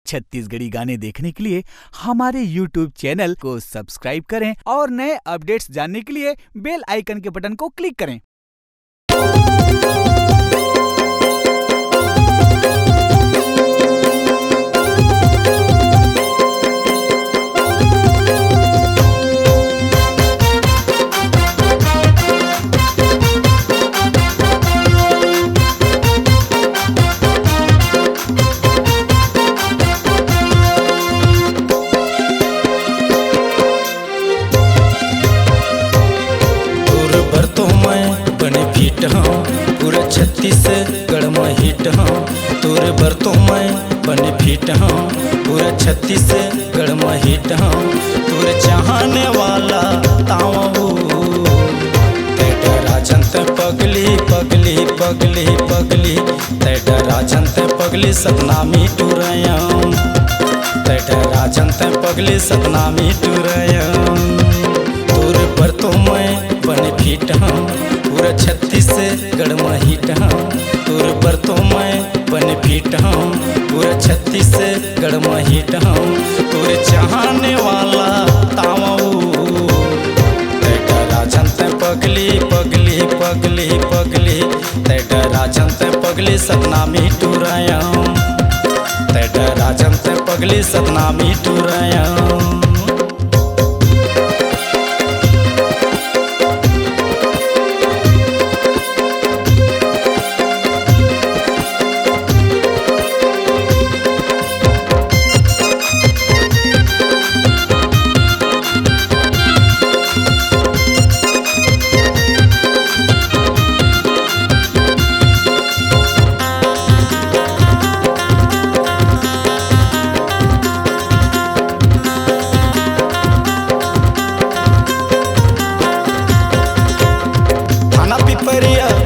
छत्तीसगढ़ी गाने देखने के लिए हमारे YouTube चैनल को सब्सक्राइब करें और नए अपडेट्स जानने के लिए बेल आइकन के बटन को क्लिक करें। पूरा छत्तीसगढ़ में हिट हूँ, तोरे बर तो मैं बने फिट हूँ। पूरा छत्तीसगढ़ में हिट हूँ, तोरे चाहने वाला ताऊ तेरा जनत पगली पगली पगली पगली तेरा जनत पगली सपना मिटू रयम, तेरा जनत पगली सपना मिटू रयम। तोरे बर तो मैं बने फिट हूँ, पूरा छत्तीसगढ़ में हिट हूँ, तोरे बर तो मैं बने फिट हूँ। पूरा छत्तीसगढ़ में हिट हूँ, तोरे चाहने वाला ताऊ तेरा जनत पगली पगली पगली पगली तेरा जनत पगली सपना मिटू रयम, तेरा जनत पगली सपना मिटू रयम।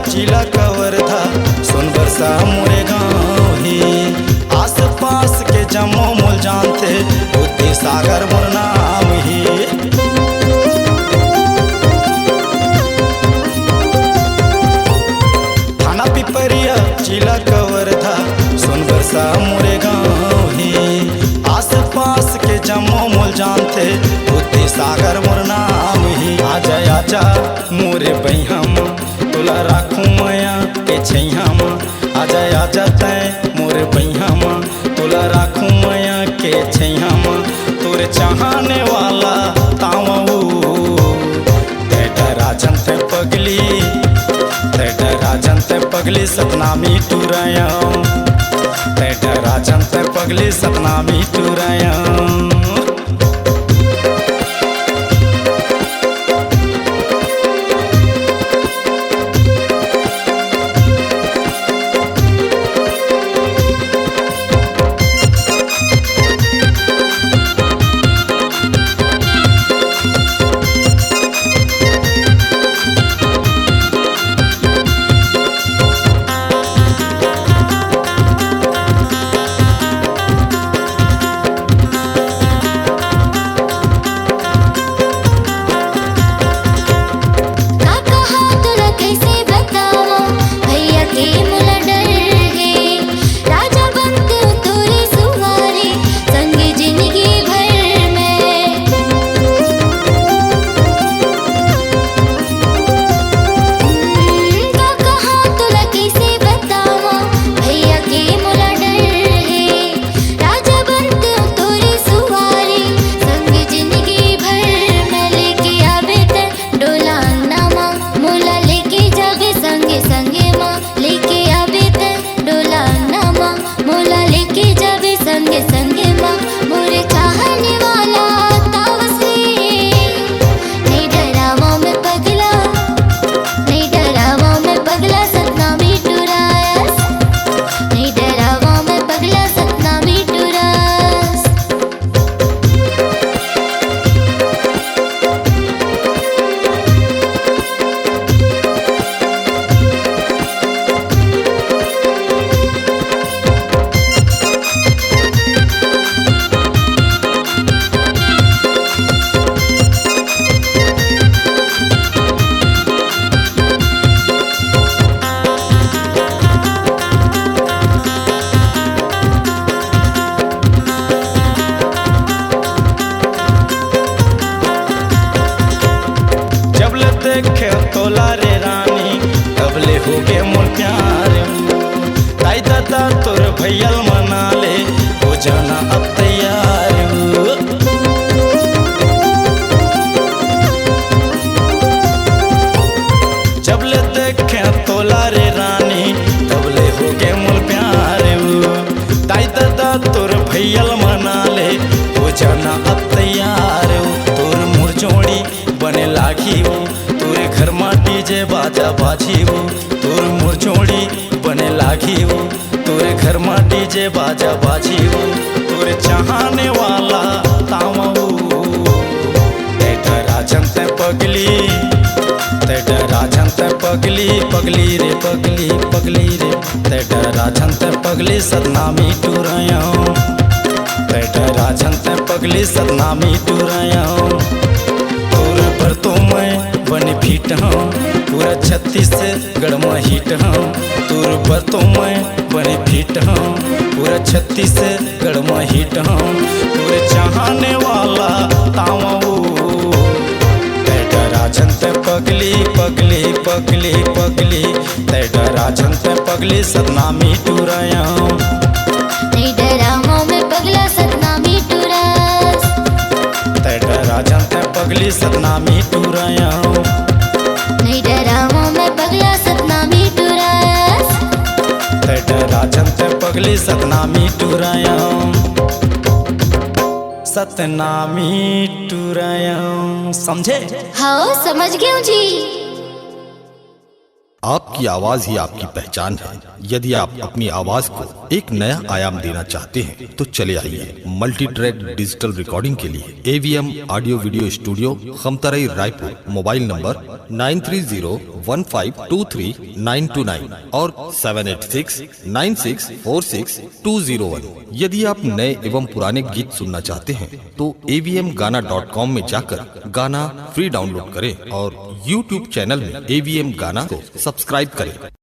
जिला कवर्धा सोनबरसा मोरे गाँव ही, आस पास के जम्मो मोल जानते बुद्धि सागर मोर नाम ही। थाना पिपरिया जिला कवर्धा सोनबरसा मोरे गाँव ही, आस पास के जम्मो मोल जानते बुद्धि सागर मोर नाम ही। आजा आजा मोरे बहिहम तोला राखू माया के छैया माँ, आजा आजा तय मोरे बहिया माँ तोला राखू माया के छैया माँ। तोरे चाहने वाला ताऊ तेरा जनत पगली तेरा जनत पगली सपना मिटू रयम, तेरा जनत पगली सपना मिटू रयम। हो गे मोर प्यार ताई दादा तोर भैयल मना ले हो जाना अब तैयार जब ले देखे तोला रे रानी तब ले हो गे मोर प्यार ताई दादा तोर भैयल मना ले हो जाना अब तैयार तोर मोर जोड़ी बने लागी हो तोरे घर में डीजे बाजा बाजी हो तोर मोर जोड़ी बने लागी हो तोरे घर में डीजे बाजा बाजी हो तोरे चाहने वाला ताऊ राजन ते पगली राजन ते पगली पगली रे पगली पगली रे राजन ते पगली सदनामी टूराया राजन ते पगली सदनामी टूराया तोर पर तो मैं बने फिट हूँ पूरा 36 से गढ़मा हिट हूँ तोर पर तो मैं बने फिट हूँ पूरा 36 से गढ़मा हिट हूँ तोरे चाहने वाला ताऊ राजन ते पगली पगली पगली पगली राजन ते पगली सदनामी टूराया में पगला सदनामी टूरास राजन ते पगली सदनामी टूराया में पगला सदनामी टूरास राजन ते पगली सदनामी टूराया सतनामी टूराया समझे? हाँ समझ गया जी। आपकी आवाज ही आपकी पहचान है। यदि आप अपनी आवाज को एक नया आयाम देना चाहते हैं तो चले आइए मल्टी ट्रैक डिजिटल रिकॉर्डिंग के लिए AVM audio video studio Khamtarai Raipur. Mobile number 9301523929 और 7869646201। यदि आप नए एवं पुराने गीत सुनना चाहते हैं तो avmgana.com में जाकर गाना फ्री डाउनलोड करें और YouTube चैनल में AVM गाना को सब्सक्राइब करें।